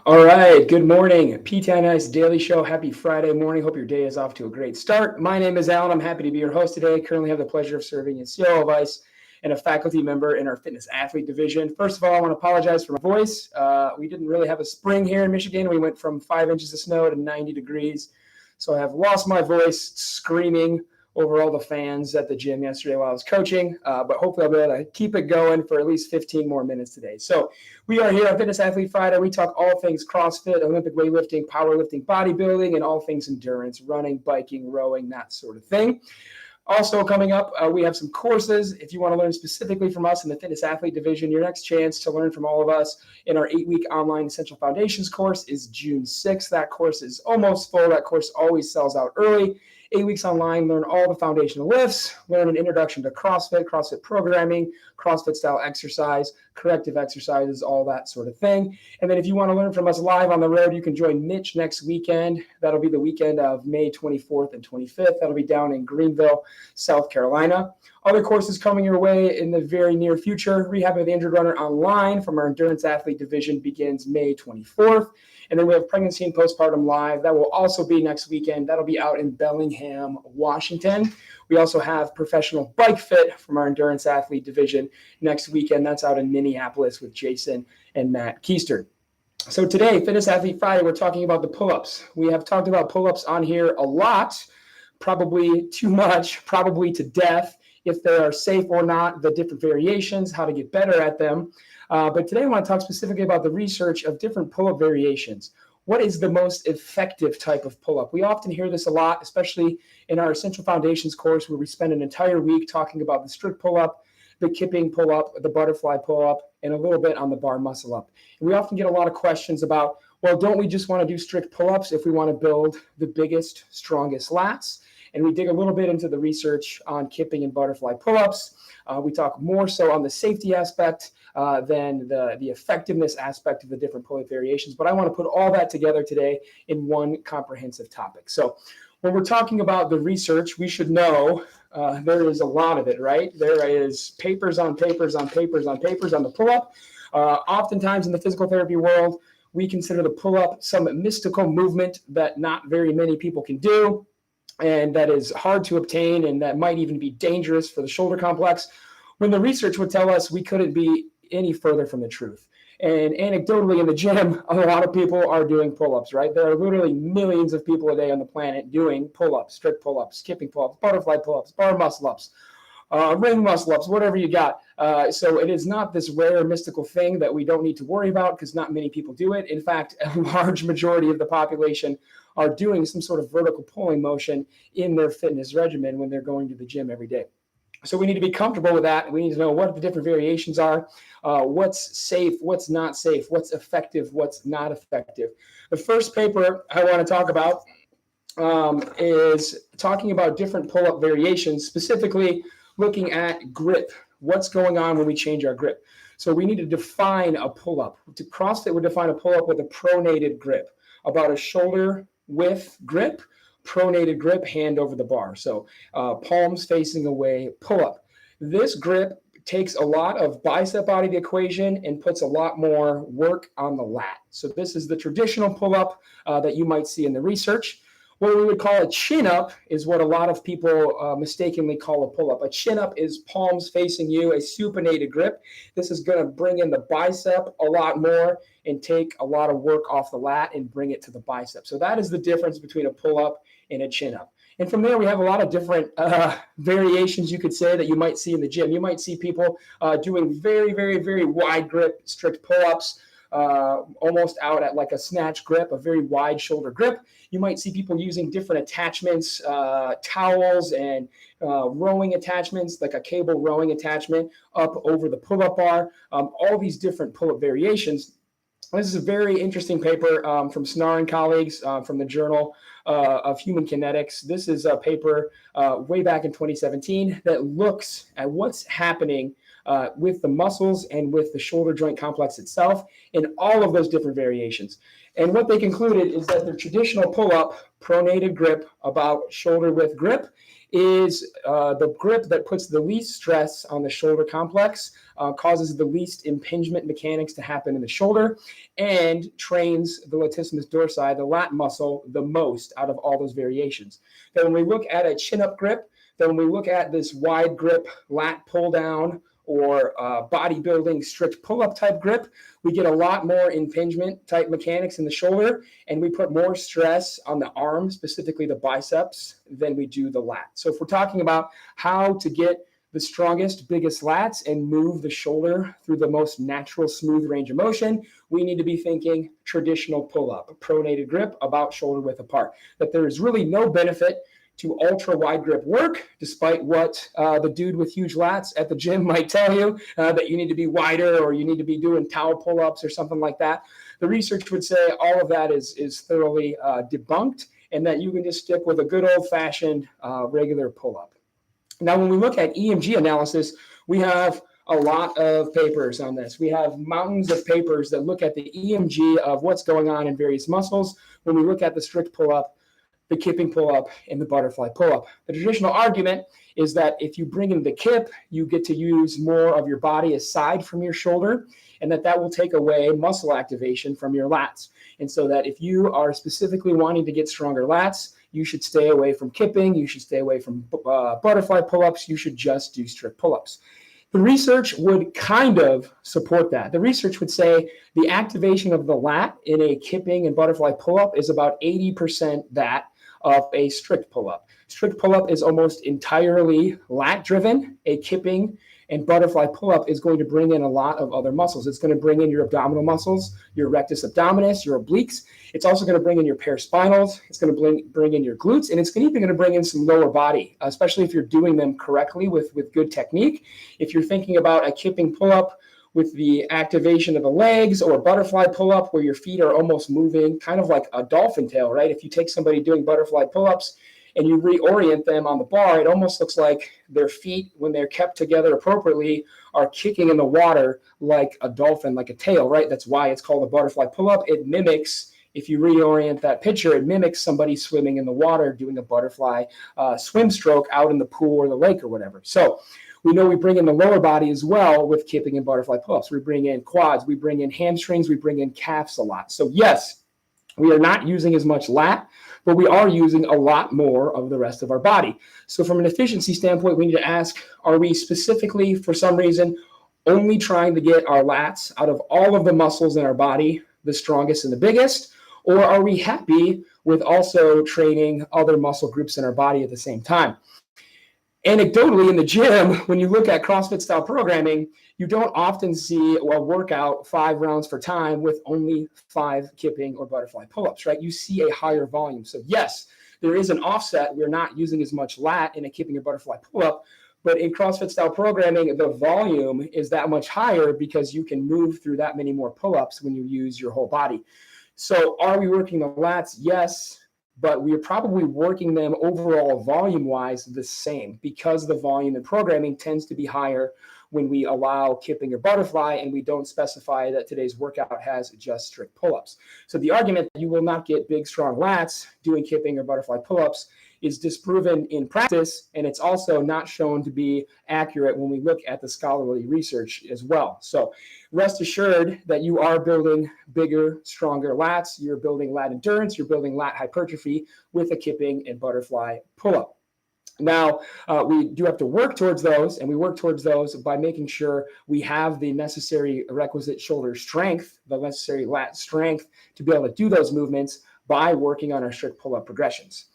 All right, good morning. PTNI's Daily Show. Happy Friday morning. Hope your day is off to a great start. My name is Alan. I'm happy to be your host today. Currently have the pleasure of serving as COO of ICE and a faculty member in our fitness athlete division. First of all, I want to apologize for my voice. We didn't really have a spring here in Michigan. We went from 5 inches of snow to 90 degrees. So I have lost my voice screaming over all the fans at the gym yesterday while I was coaching, but hopefully I'll be able to keep it going for at least 15 more minutes today. So we are here on Fitness Athlete Friday. We talk all things CrossFit, Olympic weightlifting, powerlifting, bodybuilding, and all things endurance, running, biking, rowing, that sort of thing. Also coming up, we have some courses. If you want to learn specifically from us in the fitness athlete division, your next chance to learn from all of us in our 8-week online Essential Foundations course is June 6th. That course is almost full. That course always sells out early. 8 weeks online, learn all the foundational lifts, learn an introduction to CrossFit, CrossFit programming, CrossFit style exercise, corrective exercises, all that sort of thing. And then if you want to learn from us live on the road, you can join Mitch next weekend. That'll be the weekend of May 24th and 25th. That'll be down in Greenville, South Carolina. Other courses coming your way in the very near future. Rehab of the Injured Runner online from our Endurance Athlete division begins May 24th. And then we have Pregnancy and Postpartum Live. That will also be next weekend. That'll be out in Bellingham, Washington. We also have Professional Bike Fit from our Endurance Athlete division next weekend. That's out in Minneapolis with Jason and Matt Keister. So today, Fitness Athlete Friday, we're talking about the pull-ups. We have talked about pull-ups on here a lot, probably too much, probably to death, if they are safe or not, the different variations, how to get better at them. But today I want to talk specifically about the research of different pull-up variations. What is the most effective type of pull-up? We often hear this a lot, especially in our Essential Foundations course, where we spend an entire week talking about the strict pull-up, the kipping pull-up, the butterfly pull-up, and a little bit on the bar muscle-up. And we often get a lot of questions about, well, don't we just want to do strict pull-ups if we want to build the biggest, strongest lats? And we dig a little bit into the research on kipping and butterfly pull-ups. We talk more so on the safety aspect than the effectiveness aspect of the different pull-up variations. But I want to put all that together today in one comprehensive topic. So when we're talking about the research, we should know there is a lot of it, right? There is papers on papers on papers on papers on the pull-up. Oftentimes in the physical therapy world, we consider the pull-up some mystical movement that not very many people can do, and that is hard to obtain, and that might even be dangerous for the shoulder complex, when the research would tell us we couldn't be any further from the truth. And anecdotally in the gym, a lot of people are doing pull-ups, right? There are literally millions of people a day on the planet doing pull-ups, strict pull-ups, skipping pull-ups, butterfly pull-ups, bar muscle-ups, ring muscle-ups, whatever you got. So it is not this rare mystical thing that we don't need to worry about because not many people do it. In fact, a large majority of the population are doing some sort of vertical pulling motion in their fitness regimen when they're going to the gym every day. So we need to be comfortable with that. We need to know what the different variations are, what's safe, what's not safe, what's effective, what's not effective. The first paper I want to talk about is talking about different pull-up variations, specifically looking at grip. What's going on when we change our grip? So we need to define a pull-up. To CrossFit would define a pull-up with a pronated grip, about a shoulder width grip, pronated grip, hand over the bar. So palms facing away, pull-up. This grip takes a lot of bicep out of the equation and puts a lot more work on the lat. So this is the traditional pull-up that you might see in the research. What we would call a chin-up is what a lot of people mistakenly call a pull-up. A chin-up is palms facing you, a supinated grip. This is going to bring in the bicep a lot more and take a lot of work off the lat and bring it to the bicep. So that is the difference between a pull-up and a chin-up. And from there, we have a lot of different variations, you could say, that you might see in the gym. You might see people doing very, very, very wide grip, strict pull-ups, almost out at like a snatch grip, a very wide shoulder grip. You might see people using different attachments, towels and rowing attachments, like a cable rowing attachment up over the pull-up bar, all these different pull-up variations. This is a very interesting paper from Snar and colleagues from the Journal of Human Kinetics. This is a paper way back in 2017 that looks at what's happening with the muscles and with the shoulder joint complex itself in all of those different variations. And what they concluded is that the traditional pull-up, pronated grip, about shoulder width grip, is the grip that puts the least stress on the shoulder complex, causes the least impingement mechanics to happen in the shoulder, and trains the latissimus dorsi, the lat muscle, the most out of all those variations. Then when we look at a chin-up grip, then when we look at this wide grip lat pull down or bodybuilding strict pull-up type grip, we get a lot more impingement type mechanics in the shoulder, and we put more stress on the arm, specifically the biceps, than we do the lat. So if we're talking about how to get the strongest, biggest lats and move the shoulder through the most natural, smooth range of motion, we need to be thinking traditional pull-up, pronated grip about shoulder width apart. That there is really no benefit to ultra wide grip work, despite what the dude with huge lats at the gym might tell you, that you need to be wider or you need to be doing towel pull-ups or something like that. The research would say all of that is thoroughly debunked, and that you can just stick with a good old-fashioned regular pull-up. Now, when we look at EMG analysis, we have a lot of papers on this. We have mountains of papers that look at the EMG of what's going on in various muscles when we look at the strict pull-up, the kipping pull-up, and the butterfly pull-up. The traditional argument is that if you bring in the kip, you get to use more of your body aside from your shoulder, and that will take away muscle activation from your lats. And so that if you are specifically wanting to get stronger lats, you should stay away from kipping, you should stay away from butterfly pull-ups, you should just do strict pull-ups. The research would kind of support that. The research would say the activation of the lat in a kipping and butterfly pull-up is about 80% that of a strict pull-up. Strict pull-up is almost entirely lat-driven. A kipping and butterfly pull-up is going to bring in a lot of other muscles. It's going to bring in your abdominal muscles, your rectus abdominis, your obliques. It's also going to bring in your paraspinals. It's going to bring in your glutes, and it's even going to bring in some lower body, especially if you're doing them correctly with good technique. If you're thinking about a kipping pull-up with the activation of the legs, or a butterfly pull-up where your feet are almost moving, kind of like a dolphin tail, right? If you take somebody doing butterfly pull-ups and you reorient them on the bar, it almost looks like their feet, when they're kept together appropriately, are kicking in the water like a dolphin, like a tail, right? That's why it's called a butterfly pull-up. It mimics, if you reorient that picture, it mimics somebody swimming in the water doing a butterfly swim stroke out in the pool or the lake or whatever. So we know we bring in the lower body as well with kipping and butterfly pull-ups. We bring in quads, we bring in hamstrings, we bring in calves a lot. So yes, we are not using as much lat, but we are using a lot more of the rest of our body. So from an efficiency standpoint, we need to ask, are we specifically, for some reason, only trying to get our lats out of all of the muscles in our body, the strongest and the biggest, or are we happy with also training other muscle groups in our body at the same time? Anecdotally, in the gym, when you look at CrossFit style programming, you don't often see a workout 5 rounds for time with only 5 kipping or butterfly pull-ups, right? You see a higher volume. So yes, there is an offset. We're not using as much lat in a kipping or butterfly pull-up, but in CrossFit style programming, the volume is that much higher because you can move through that many more pull-ups when you use your whole body. So are we working the lats? Yes. But we are probably working them overall volume-wise the same, because the volume in programming tends to be higher when we allow kipping or butterfly and we don't specify that today's workout has just strict pull-ups. So the argument that you will not get big, strong lats doing kipping or butterfly pull-ups is disproven in practice, and it's also not shown to be accurate when we look at the scholarly research as well. So rest assured that you are building bigger, stronger lats, you're building lat endurance, you're building lat hypertrophy with a kipping and butterfly pull-up. Now, we do have to work towards those, and we work towards those by making sure we have the necessary requisite shoulder strength, the necessary lat strength to be able to do those movements by working on our strict pull-up progressions.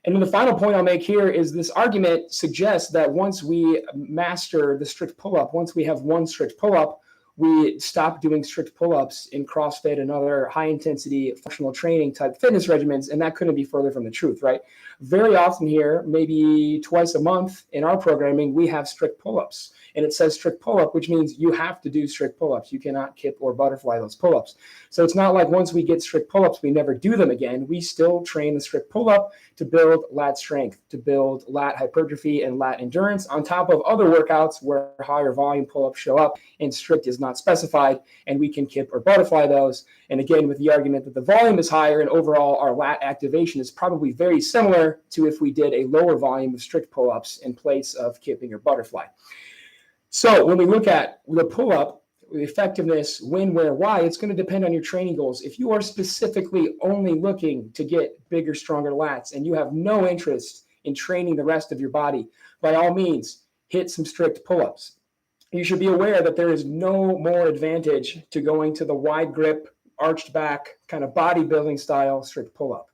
And then the final point I'll make here is this argument suggests that once we master the strict pull-up, once we have one strict pull-up, we stop doing strict pull-ups in CrossFit and other high-intensity functional training type fitness regimens, and that couldn't be further from the truth, right? Very often here, maybe twice a month in our programming, we have strict pull-ups. And it says strict pull-up, which means you have to do strict pull-ups. You cannot kip or butterfly those pull-ups. So it's not like once we get strict pull-ups, we never do them again. We still train the strict pull-up to build lat strength, to build lat hypertrophy and lat endurance on top of other workouts where higher volume pull-ups show up and strict is not not specified, and we can kip or butterfly those. And again, with the argument that the volume is higher and overall our lat activation is probably very similar to if we did a lower volume of strict pull-ups in place of kipping or butterfly. So when we look at the pull-up, the effectiveness, when, where, why, it's going to depend on your training goals. If you are specifically only looking to get bigger, stronger lats and you have no interest in training the rest of your body, by all means, hit some strict pull-ups. You should be aware that there is no more advantage to going to the wide grip, arched back, kind of bodybuilding style strict pull-up.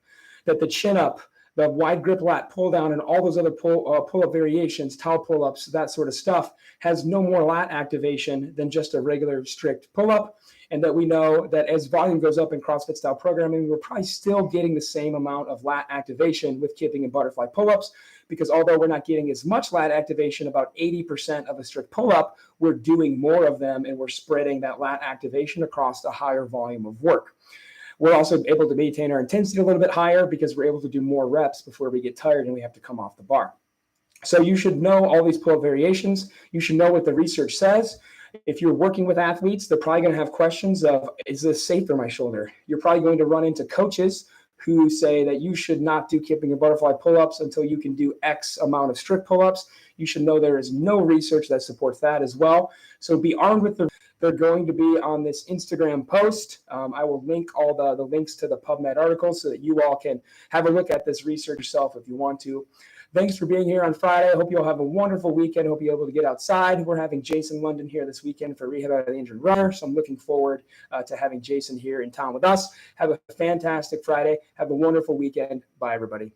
That the chin up, the wide grip lat pull down, and all those other pull-up variations, towel pull-ups, that sort of stuff, has no more lat activation than just a regular strict pull-up. And that we know that as volume goes up in CrossFit style programming, we're probably still getting the same amount of lat activation with kipping and butterfly pull-ups, because although we're not getting as much lat activation, about 80% of a strict pull-up, we're doing more of them and we're spreading that lat activation across a higher volume of work. We're also able to maintain our intensity a little bit higher because we're able to do more reps before we get tired and we have to come off the bar. So you should know all these pull-up variations. You should know what the research says. If you're working with athletes, they're probably going to have questions of, is this safe for my shoulder? You're probably going to run into coaches who say that you should not do kipping and butterfly pull-ups until you can do X amount of strict pull-ups. You should know there is no research that supports that as well. So be armed with the. They're going to be on this Instagram post. I will link all the links to the PubMed articles so that you all can have a look at this research yourself if you want to. Thanks for being here on Friday. I hope you all have a wonderful weekend. I hope you're able to get outside. We're having Jason London here this weekend for Rehab of the Injured Runner. So I'm looking forward to having Jason here in town with us. Have a fantastic Friday. Have a wonderful weekend. Bye, everybody.